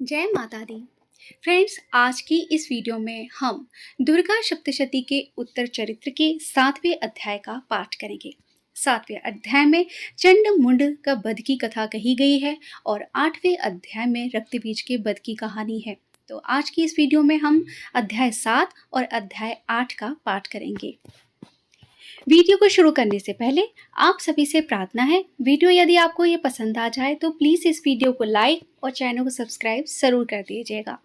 जय माता दी। फ्रेंड्स, आज की इस वीडियो में हम दुर्गा सप्तशती के उत्तर चरित्र के 7वें अध्याय का पाठ करेंगे। 7वें अध्याय में चंड मुंड का वध की कथा कही गई है और 8वें अध्याय में रक्तबीज के वध की कहानी है। तो आज की इस वीडियो में हम अध्याय 7 और अध्याय 8 का पाठ करेंगे। वीडियो को शुरू करने से पहले आप सभी से प्रार्थना है, वीडियो यदि आपको ये पसंद आ जाए तो प्लीज़ इस वीडियो को लाइक और चैनल को सब्सक्राइब ज़रूर कर दीजिएगा।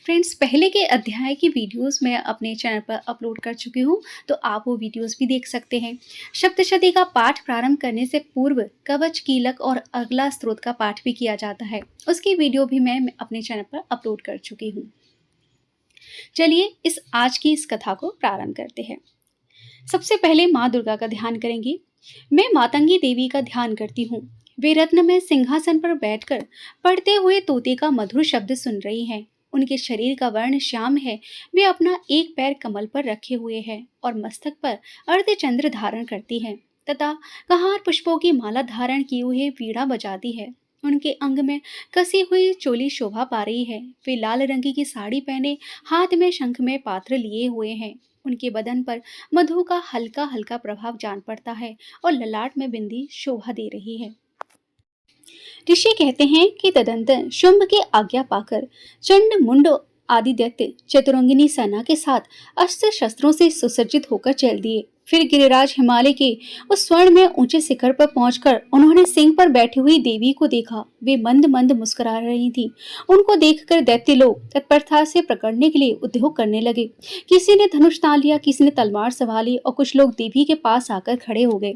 फ्रेंड्स, पहले के अध्याय की वीडियोस मैं अपने चैनल पर अपलोड कर चुकी हूँ, तो आप वो वीडियोस भी देख सकते हैं। सप्तशती का पाठ प्रारंभ करने से पूर्व कवच, कीलक और अगला स्त्रोत का पाठ भी किया जाता है। उसकी वीडियो भी मैं अपने चैनल पर अपलोड कर चुकी हूँ। चलिए आज की इस कथा को प्रारंभ करते हैं। सबसे पहले माँ दुर्गा का ध्यान करेंगे। मैं मातंगी देवी का ध्यान करती हूँ। वे रत्न में सिंहासन पर बैठकर पढ़ते हुए तोते का मधुर शब्द सुन रही हैं। उनके शरीर का वर्ण श्याम है। वे अपना एक पैर कमल पर रखे हुए हैं और मस्तक पर अर्धचंद्र धारण करती हैं तथा कहार पुष्पों की माला धारण किए हुए वीणा बजाती है। उनके अंग में कसी हुई चोली शोभा पा रही है। वे लाल रंग की साड़ी पहने हाथ में शंख में पात्र लिए हुए हैं। उनके बदन पर मधु का हल्का हल्का प्रभाव जान पड़ता है और ललाट में बिंदी शोभा दे रही है। ऋषि कहते हैं कि तदंतर शुंभ की आज्ञा पाकर चंड मुंड आदि दैत्य चतुरंगिनी सेना के साथ अस्त्र शस्त्रों से सुसज्जित होकर चल दिए। फिर गिरिराज हिमालय के उस स्वर्ण में ऊंचे शिखर पर पहुंचकर उन्होंने सिंह पर बैठी हुई देवी को देखा। वे मंद मंद मुस्कुरा रही थीं। उनको देखकर दैत्य लोग तत्परता से पकड़ने के लिए उद्योग करने लगे। किसी ने धनुष तान लिया, किसी ने तलवार संभाली और कुछ लोग देवी के पास आकर खड़े हो गए।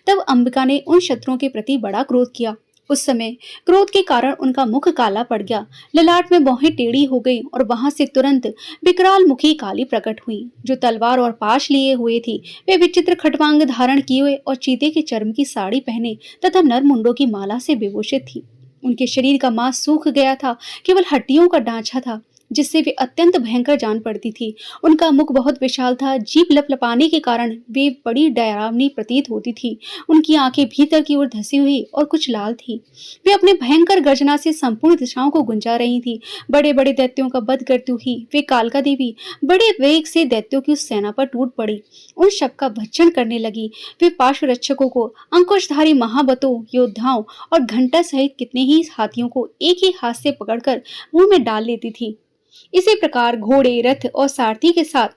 तब अंबिका ने उन शत्रुओं के प्रति बड़ा क्रोध किया। उस समय क्रोध के कारण उनका मुख काला पड़ गया, ललाट में भौहें टेढ़ी हो गई और वहां से तुरंत विकराल मुखी काली प्रकट हुई, जो तलवार और पाश लिए हुए थी। वे विचित्र खटवांग धारण किए हुए और चीते के चर्म की साड़ी पहने तथा नरमुंडों की माला से विभूषित थी। उनके शरीर का मांस सूख गया था, केवल हड्डियों का ढांचा था, जिससे वे अत्यंत भयंकर जान पड़ती थी। उनका मुख बहुत विशाल था। जीभ लपलपाने के कारण वे बड़ी डरावनी प्रतीत होती थी। उनकी आंखें भीतर की ओर धसी हुई और कुछ लाल थी। वे अपने भयंकर गर्जना से संपूर्ण दिशाओं को गुंजा रही थी। बड़े बड़े दैत्यों का वध करती हुई वे कालका देवी बड़े वेग से दैत्यों की उस सेना पर टूट पड़ी। उन सब का भक्षण करने लगी। वे पार्श्व रक्षकों को, अंकुशधारी महाबतों, योद्धाओं और घंटा सहित कितने ही हाथियों को एक ही हाथ से पकड़कर मुंह में डाल लेती थी। इसी प्रकार घोड़े, रथ और सारथी के साथ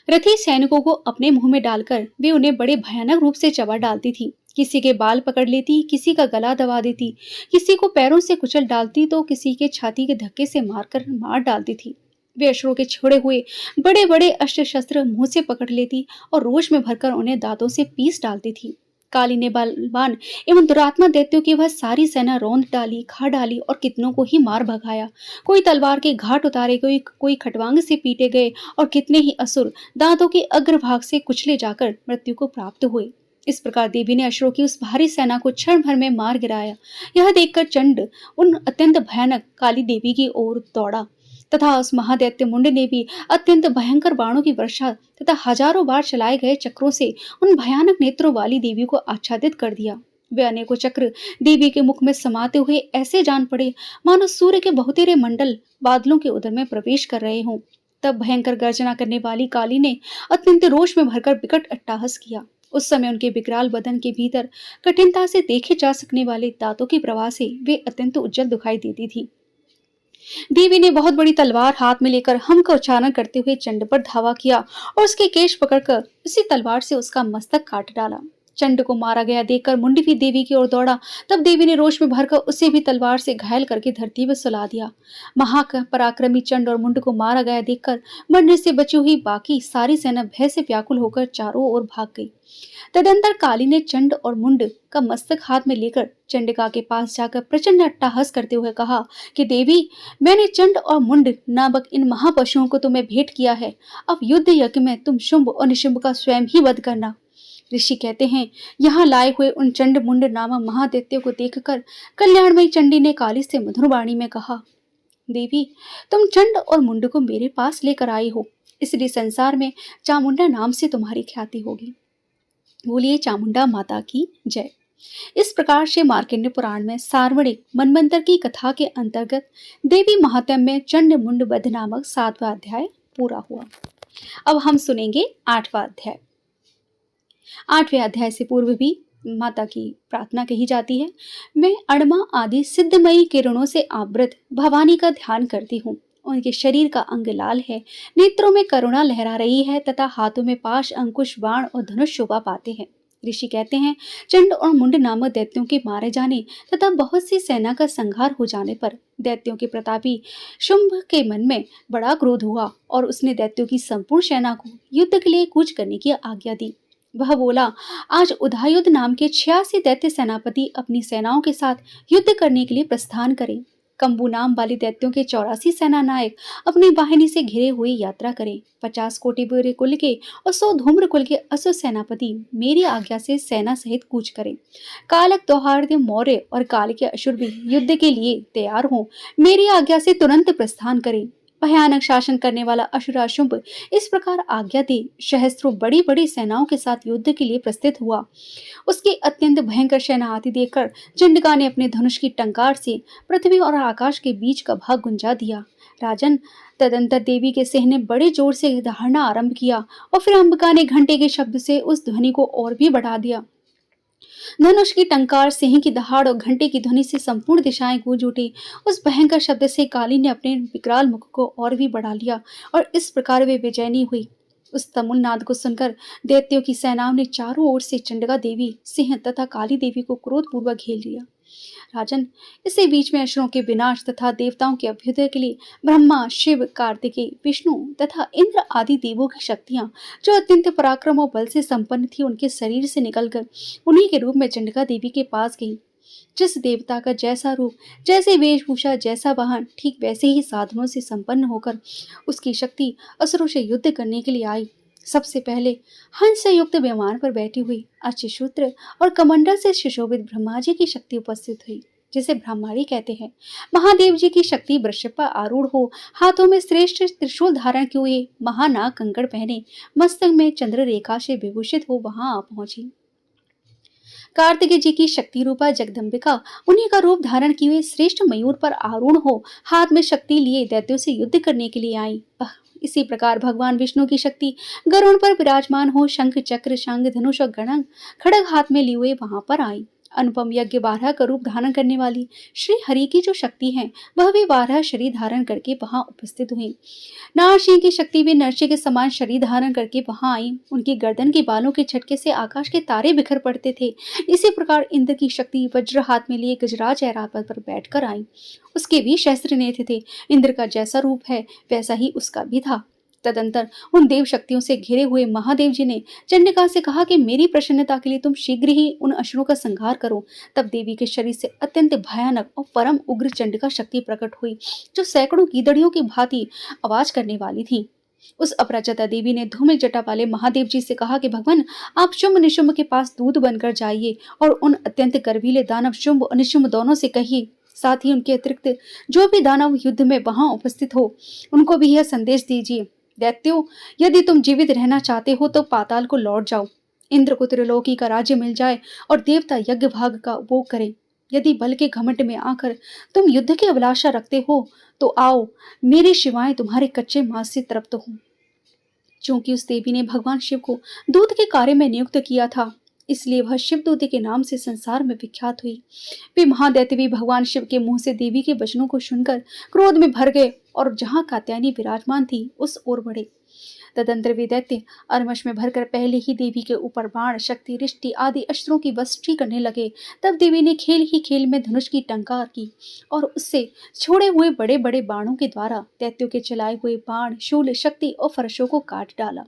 रथी सैनिकों को अपने मुंह में डालकर वे उन्हें बड़े भयानक रूप से चबा डालती थी। किसी के बाल पकड़ लेती, किसी का गला दबा देती, किसी को पैरों से कुचल डालती तो किसी के छाती के धक्के से मार डालती थी। वे अश्रुओं के छोड़े हुए बड़े बड़े अस्त्र शस्त्र मुंह से पकड़ लेती और रोष में भरकर उन्हें दांतों से पीस डालती थी। काली ने बलवान एवं दुरात्मा दैत्यों की वह सारी सेना रौंद डाली, खा डाली और कितनों को ही मार भगाया। कोई तलवार के घाट उतारे, कोई खटवांग से पीटे गए और कितने ही असुर दांतों के अग्रभाग से कुचले जाकर मृत्यु को प्राप्त हुए। इस प्रकार देवी ने असुरों की उस भारी सेना को क्षण भर में मार गिराया। यह देखकर चंड उन अत्यंत भयानक काली देवी की ओर दौड़ा तथा उस महादैत्य मुंड ने भी अत्यंत भयंकर बाणों की वर्षा तथा हजारों बार चलाए गए चक्रों से उन भयानक नेत्रों वाली देवी को आच्छादित कर दिया। वे अनेकों चक्र देवी के मुख में समाते हुए ऐसे जान पड़े मानो सूर्य के बहुतेरे मंडल बादलों के उदर में प्रवेश कर रहे हों। तब भयंकर गर्जना करने वाली काली ने अत्यंत रोष में भरकर विकट अट्टहास किया। उस समय उनके विकराल बदन के भीतर कठिनता से देखे जा सकने वाले दांतों की प्रवाह से वे अत्यंत उज्जवल दिखाई देती थी। देवी ने बहुत बड़ी तलवार हाथ में लेकर हम का उच्चारण करते हुए चंड पर धावा किया और उसके केश पकड़कर उसी तलवार से उसका मस्तक काट डाला। चंड को मारा गया देखकर मुंड भी देवी की ओर दौड़ा। तब देवी ने रोष में भरकर उसे भी तलवार से घायल करके धरती पर सुला दिया। महापराक्रमी चंड और मुंड को मारा गया देखकर मरने से बची हुई बाकी सारी सेना भय से व्याकुल होकर चारों ओर भाग गई। तदंतर काली ने चंड और मुंड का मस्तक हाथ में लेकर चंडिका के पास जाकर प्रचंड अट्टहास करते हुए कहा कि देवी, मैंने चंड और मुंड नामक इन महापशुओं को तुम्हें भेंट किया है। अब युद्ध यज्ञ में तुम शुंभ और निशुंभ का स्वयं ही वध करना। ऋषि कहते हैं, यहाँ लाए हुए उन चंड मुंड नामक महादैत्यों को देखकर कल्याणमयी चंडी ने काली से मधुर वाणी में कहा, देवी, तुम चंड और मुंड को मेरे पास लेकर आई हो, इसलिए संसार में चामुंडा नाम से तुम्हारी ख्याति होगी। बोलिए चामुंडा माता की जय। इस प्रकार से मार्कंडेय पुराण में सार्वणिक मनवंतर की कथा के अंतर्गत देवी महात्म्य में चंड मुंड वध नामक 7वां अध्याय पूरा हुआ। अब हम सुनेंगे 8वां अध्याय। 8वें अध्याय से पूर्व भी माता की प्रार्थना कही जाती है। मैं अणमा आदि सिद्धमयी किरणों से आवृत भवानी का ध्यान करती हूँ। उनके शरीर का अंग लाल है, नेत्रों में करुणा लहरा रही है तथा हाथों में पाश, अंकुश, बाण और धनुष शोभा पाते हैं। ऋषि कहते हैं, चंड और मुंड नामक दैत्यों के मारे जाने तथा बहुत सी सेना का संहार हो जाने पर दैत्यों के प्रतापी शुंभ के मन में बड़ा क्रोध हुआ और उसने दैत्यों की संपूर्ण सेना को युद्ध के लिए कूच करने की आज्ञा दी। वह बोला, आज उधायुध नाम के 86 दैत्य सेनापति अपनी सेनाओं के साथ युद्ध करने के लिए प्रस्थान करें। कंबू नाम वाली दैत्यों के 84 सेना नायक अपनी वाहिनी से घिरे हुए यात्रा करें। 50 कोटि बुरे कुल के और 100 धूम्र कुल के असुर सेनापति मेरी आज्ञा से सेना सहित कूच करें। कालक, दौहार्द, मौर्य और काल के असुर भी युद्ध के लिए तैयार हों। मेरी आज्ञा से तुरंत प्रस्थान करें। भयानक शासन करने वाला असुराशुंभ इस प्रकार आज्ञा दे सहस्त्रों बड़ी बड़ी सेनाओं के साथ युद्ध के लिए प्रस्थित हुआ। उसकी अत्यंत भयंकर सेना आती देखकर चंडिका ने अपने धनुष की टंकार से पृथ्वी और आकाश के बीच का भाग गुंजा दिया। राजन, तदंतर देवी के सिंह ने बड़े जोर से दहाड़ना आरंभ किया और फिर अंबिका ने घंटे के शब्द से उस ध्वनि को और भी बढ़ा दिया। धनुष की टंकार, सिंह की दहाड़ और घंटे की ध्वनि से संपूर्ण दिशाएं गूंज उठी। उस भयंकर शब्द से काली ने अपने विकराल मुख को और भी बढ़ा लिया और इस प्रकार वे विजयनी हुई। उस तमुल नाद को सुनकर दैत्यों की सेनाओं ने चारों ओर से चंडिका देवी, सिंह तथा काली देवी को क्रोधपूर्वक घेर लिया। राजन, इसी बीच में असुरों के विनाश तथा देवताओं के अभ्युदय के लिए ब्रह्मा, शिव, कार्तिकेय, विष्णु तथा इंद्र आदि देवों की शक्तियां जो अत्यंत पराक्रम और बल से संपन्न थी, उनके शरीर से निकलकर उन्हीं के रूप में चंडिका देवी के पास गई। जिस देवता का जैसा रूप, जैसे वेशभूषा, जैसा वाहन, ठीक वैसे ही साधनों से संपन्न होकर उसकी शक्ति असुरों से युद्ध करने के लिए आई। सबसे पहले हंस से युक्त विमान पर बैठी हुई अच्युसूत्र और कमंडल से सुशोभित ब्रह्मा जी की शक्ति उपस्थित हुई, जिसे ब्रह्माणी कहते हैं। महादेव जी की शक्ति वृषभ पर आरूढ़ हो, हाथों में श्रेष्ठ त्रिशूल धारण किए हुए, महानाग कंकड़ पहने, मस्तक में चंद्र रेखा से विभूषित हो वहां आ पहुंची। कार्तिकेय जी की शक्ति रूपा जगदम्बिका उन्हीं का रूप धारण किए हुए श्रेष्ठ मयूर पर आरूढ़ हो, हाथ में शक्ति लिए दैत्यों से युद्ध करने के लिए आई। इसी प्रकार भगवान विष्णु की शक्ति गरुड़ पर विराजमान हो, शंख, चक्र, शंख, धनुष और गणंग खड़ग हाथ में लिए हुए वहां पर आई। अनुपम यज्ञ 12 का रूप धारण करने वाली श्री हरि की जो शक्ति है, वह भी 12 शरीर धारण करके वहां उपस्थित हुई। नारसिंह की शक्ति भी नरसिंह के समान शरीर धारण करके वहां आई। उनकी गर्दन के बालों के झटके से आकाश के तारे बिखर पड़ते थे। इसी प्रकार इंद्र की शक्ति वज्र हाथ में लिए गजराज ऐरावत पर बैठकर आई। उसके भी शस्त्र नेत्र थे। इंद्र का जैसा रूप है वैसा ही उसका भी था। तदंतर उन देव शक्तियों से घिरे हुए महादेव जी ने चंडिका से कहा कि मेरी प्रसन्नता के लिए तुम शीघ्र ही उन असुरों का संहार करो। तब देवी के शरीर से अत्यंत भयानक और परम उग्र चंडिका शक्ति प्रकट हुई, जो सैकड़ों कीदड़ियों की भांति आवाज करने वाली थी। उस अपराजिता देवी ने धूमिल जटा वाले महादेव जी से कहा कि भगवान, आप शुंभ निशुंभ के पास दूत बनकर जाइए और उन अत्यंत गर्वीले दानव शुंभ और निशुंभ दोनों से कहिए, साथ ही उनके अतिरिक्त जो भी दानव युद्ध में वहां उपस्थित हो, उनको भी यह संदेश दीजिए, दैत्यों, यदि तुम जीवित रहना चाहते हो तो पाताल को लौट जाओ। इंद्र को त्रिलोकी का राज्य मिल जाए और देवता यज्ञ भाग का उपभोग करें। यदि बल के घमंड में आकर तुम युद्ध की अभिलाषा रखते हो तो आओ, मेरी शिवाएं तुम्हारे कच्चे मांस से तृप्त हो। चूंकि उस देवी ने भगवान शिव को दूत के कार्य में नियुक्त किया था, इसलिए वह शिवदूत के नाम से संसार में विख्यात हुई। वे महादैत्य भी भगवान शिव के मुंह से देवी के वचनों को सुनकर क्रोध में भर गए और जहां कात्यायनी विराजमान थी उस ओर बढ़े। तदंतर वे दैत्य अरमश में भरकर पहले ही देवी के ऊपर बाण, शक्ति, रिष्टि आदि अस्त्रों की वृष्टि करने लगे। तब देवी ने खेल ही खेल में धनुष की टंकार की और उससे छोड़े हुए बड़े बड़े बाणों के द्वारा दैत्यों के चलाए हुए बाण, शूल, शक्ति और फरसों को काट डाला।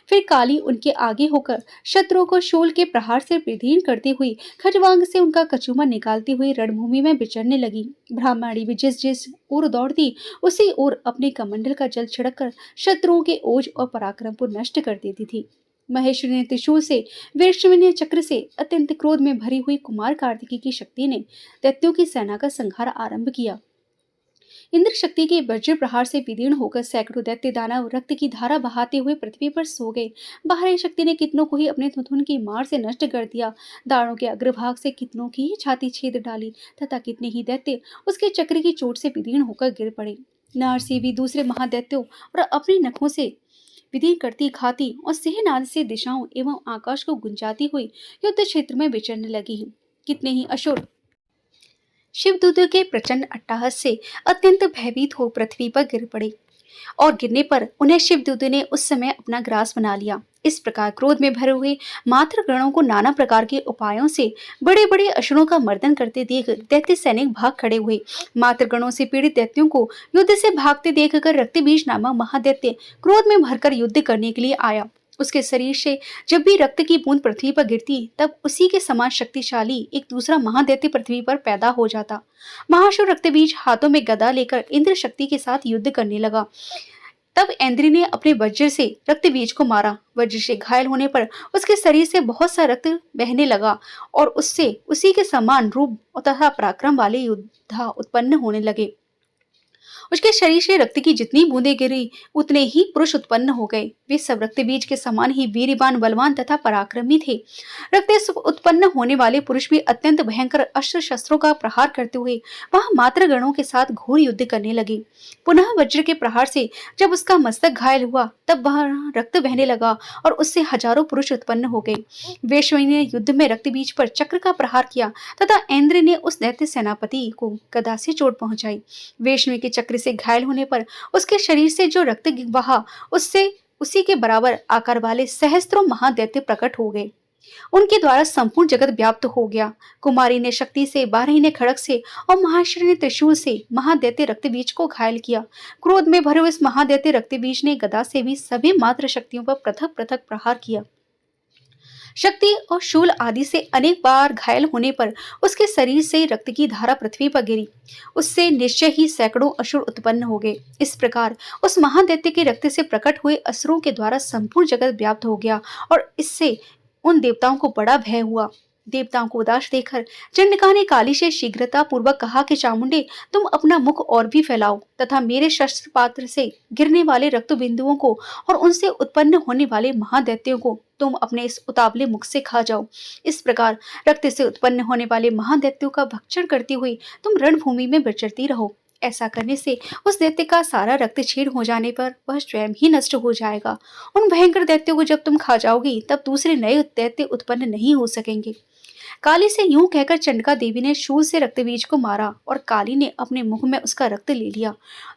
फिर काली उनके आगे होकर शत्रुओं को शूल के प्रहार से विदीर्ण करती हुई खजवांग से उनका कचूमर निकालती हुई रणभूमि में विचरने लगी। ब्राह्मणी भी जिस जिस ओर दौड़ती उसी ओर अपने कमंडल का जल छिड़क कर शत्रुओं के ओज और पराक्रम को नष्ट कर देती थी। महेश्वरी ने त्रिशूल से, वैष्णवी चक्र से, अत्यंत क्रोध में भरी हुई कुमार कार्तिकी की शक्ति ने दैत्यों की सेना का संहार आरंभ किया। इंद्र शक्ति के वज्र प्रहार से विदीर्ण होकर सैकड़ों दैत्य दानव रक्त की धारा बहाते हुए पृथ्वी पर सो गए। बाहरी शक्ति ने कितनों को ही अपने थुथुन की मार से नष्ट कर दिया। दानों के अग्रभाग से कितनों की ही छाती छेद डाली तथा कितने ही दैत्य उसके चक्र की चोट से विदीर्ण होकर गिर पड़े। नारसी भी दूसरे महादैत्यों और अपनी नखों से विधि करती खाती और सिंहनाद से दिशाओं एवं आकाश को गुंजाती हुई युद्ध क्षेत्र में विचरने लगी। कितने ही असुर शिवदूतों के प्रचंड अट्टहास से अत्यंत भयभीत हो पृथ्वी पर गिर पड़े और गिरने पर उन्हें शिवदूतों ने उस समय अपना ग्रास बना लिया। इस प्रकार क्रोध में भरे हुए मात्र गणों को नाना प्रकार के उपायों से बड़े बड़े असुरों का मर्दन करते देख दैत्य सैनिक भाग खड़े हुए। मात्र गणों से पीड़ित दैत्यों को युद्ध से भागते देखकर रक्तबीज नामक महादैत्य क्रोध में भरकर युद्ध करने के लिए आया। उसके शरीर से जब भी रक्त की बूंद पृथ्वी पर गिरती तब उसी के समान शक्तिशाली एक दूसरा महादैत्य पृथ्वी पर पैदा हो जाता। महासुर रक्तबीज हाथों में गदा लेकर इंद्र शक्ति के साथ युद्ध करने लगा। तब इंद्र ने अपने वज्र से रक्तबीज को मारा। वज्र से घायल होने पर उसके शरीर से बहुत सा रक्त बहने लगा और उससे उसी के समान रूप तथा पराक्रम वाले योद्धा उत्पन्न होने लगे। उसके शरीर से रक्त की जितनी बूंदें गिरी उतने ही पुरुष उत्पन्न हो गए। वे सब रक्तबीज के समान ही वीरवान, बलवान तथा पराक्रमी थे। रक्त से उत्पन्न होने वाले पुरुष भी अत्यंत भयंकर अस्त्र शस्त्रों का प्रहार करते हुए वहां मात्र गणों के साथ घोर युद्ध करने लगे। पुनः वज्र के प्रहार से जब उसका मस्तक घायल हुआ तब वह रक्त बहने लगा और उससे हजारों पुरुष उत्पन्न हो गए। वैश्वनी ने युद्ध में रक्तबीज पर चक्र का प्रहार किया तथा इंद्र ने उस दैत्य सेनापति को गदा से चोट पहुंचाई। वैष्णवी के चक्र से घायल होने पर उसके शरीर से जो रक्त बहा उससे उसी के बराबर आकार वाले सहस्त्रों महादैत्य प्रकट हो गए। उनके द्वारा संपूर्ण जगत व्याप्त हो गया। कुमारी ने शक्ति से, बारही ने खड़ग से और महाश्री ने त्रिशूल से महादैत्य रक्तबीज को घायल किया। क्रोध में भरे इस महादैत्य रक्तबीज ने गदा से भी सभी मात्र शक्तियों पर पृथक पृथक प्रहार किया। शक्ति और शूल आदि से अनेक बार घायल होने पर उसके शरीर से रक्त की धारा पृथ्वी पर गिरी। उससे निश्चय ही सैकड़ों असुर उत्पन्न हो गए। इस प्रकार उस महादैत्य के रक्त से प्रकट हुए असुरों के द्वारा संपूर्ण जगत व्याप्त हो गया और इससे उन देवताओं को बड़ा भय हुआ। देवताओं को उदास देखकर चंडिका ने काली से शीघ्रता पूर्वक कहा कि चामुंडे, तुम अपना मुख और भी फैलाओ तथा मेरे शस्त्र पात्र से गिरने वाले रक्त बिंदुओं को और उनसे उत्पन्न होने वाले महादैत्यों को तुम अपने इस उतावले मुख से खा जाओ। इस प्रकार रक्त से उत्पन्न होने वाले महादैत्यों का भक्षण करती हुई तुम रणभूमि में विचरती रहो। ऐसा करने से उस दैत्य का सारा रक्त छीण हो जाने पर वह स्वयं ही नष्ट हो जाएगा। उन भयंकर दैत्यों को जब तुम खा जाओगी तब दूसरे नए दैत्य उत्पन्न नहीं हो सकेंगे। काली से यूं कहकर चंडिका देवी ने शूल से रक्तबीज को मारा और काली ने अपने मुंह में उसका रक्त ले लिया।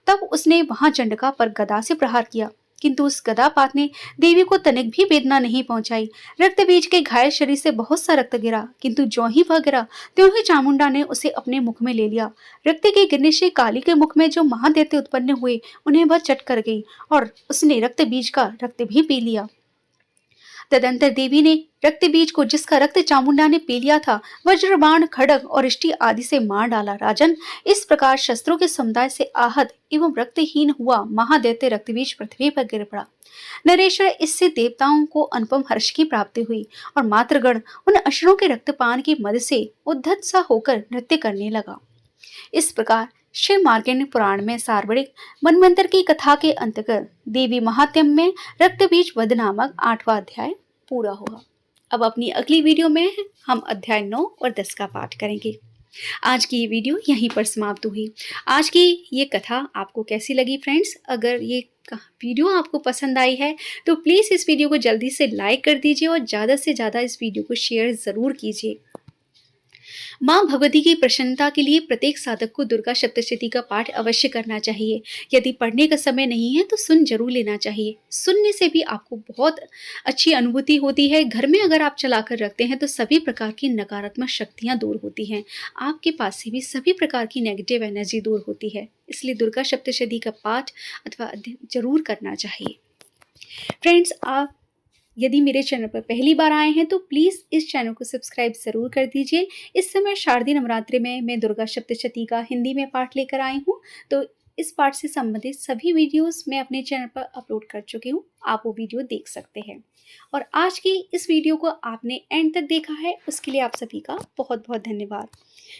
तब उसने वहां चंडिका पर गदा से प्रहार किया, किंतु उस गदापात ने देवी को तनिक भी वेदना नहीं पहुंचाई। रक्तबीज के घायल शरीर से बहुत सा रक्त गिरा, किंतु जो ही वह गिरा त्यों ही चामुंडा ने उसे अपने मुख में ले लिया। रक्त के गिरने से काली के मुख में जो महादैत्य उत्पन्न हुए उन्हें वह चट कर गई और उसने रक्तबीज का रक्त भी पी लिया। तदंतर देवी ने रक्तबीज को, जिसका रक्त चामुंडा ने पी लिया था, वज्रबाण, खड्ग और इष्टि आदि से मार डाला। राजन, इस प्रकार शस्त्रों के समुदाय से आहत एवं रक्तहीन हुआ महादैत्य रक्तबीज पृथ्वी पर गिर पड़ा। नरेश्वर, इससे देवताओं को अनुपम हर्ष की प्राप्ति हुई और मातृगण उन असुरों के रक्तपान की मद से उद्धत सा होकर नृत्य करने लगा। इस प्रकार शिव मार्कंडेय पुराण में सार्वणिक मनवंतर की कथा के अंतर्गत देवी महात्म्य में रक्तबीज वध नामक 8वां अध्याय पूरा हुआ। अब अपनी अगली वीडियो में हम अध्याय 9 और 10 का पाठ करेंगे। आज की ये वीडियो यहीं पर समाप्त हुई। आज की ये कथा आपको कैसी लगी फ्रेंड्स? अगर ये वीडियो आपको पसंद आई है तो प्लीज़ इस वीडियो को जल्दी से लाइक कर दीजिए और ज़्यादा से ज़्यादा इस वीडियो को शेयर ज़रूर कीजिए। माँ भगवती की प्रसन्नता के लिए प्रत्येक साधक को दुर्गा सप्तशती का पाठ अवश्य करना चाहिए। यदि पढ़ने का समय नहीं है तो सुन जरूर लेना चाहिए। सुनने से भी आपको बहुत अच्छी अनुभूति होती है। घर में अगर आप चलाकर रखते हैं तो सभी प्रकार की नकारात्मक शक्तियाँ दूर होती हैं। आपके पास से भी सभी प्रकार की नेगेटिव एनर्जी दूर होती है। इसलिए दुर्गा सप्तशती का पाठ अथवा अध्ययन जरूर करना चाहिए। फ्रेंड्स, आप यदि मेरे चैनल पर पहली बार आए हैं तो प्लीज़ इस चैनल को सब्सक्राइब ज़रूर कर दीजिए। इस समय शारदीय नवरात्रि में मैं दुर्गा सप्तशती का हिंदी में पाठ लेकर आई हूँ, तो इस पाठ से संबंधित सभी वीडियोस मैं अपने चैनल पर अपलोड कर चुकी हूँ, आप वो वीडियो देख सकते हैं। और आज की इस वीडियो को आपने एंड तक देखा है, उसके लिए आप सभी का बहुत बहुत धन्यवाद।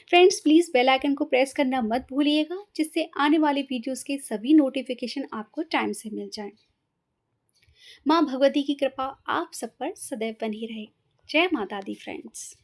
फ्रेंड्स, प्लीज़ बेल आइकन को प्रेस करना मत भूलिएगा, जिससे आने वाले वीडियोस के सभी नोटिफिकेशन आपको टाइम से मिल जाएं। माँ भगवती की कृपा आप सब पर सदैव बनी रहे। जय माता दी फ्रेंड्स।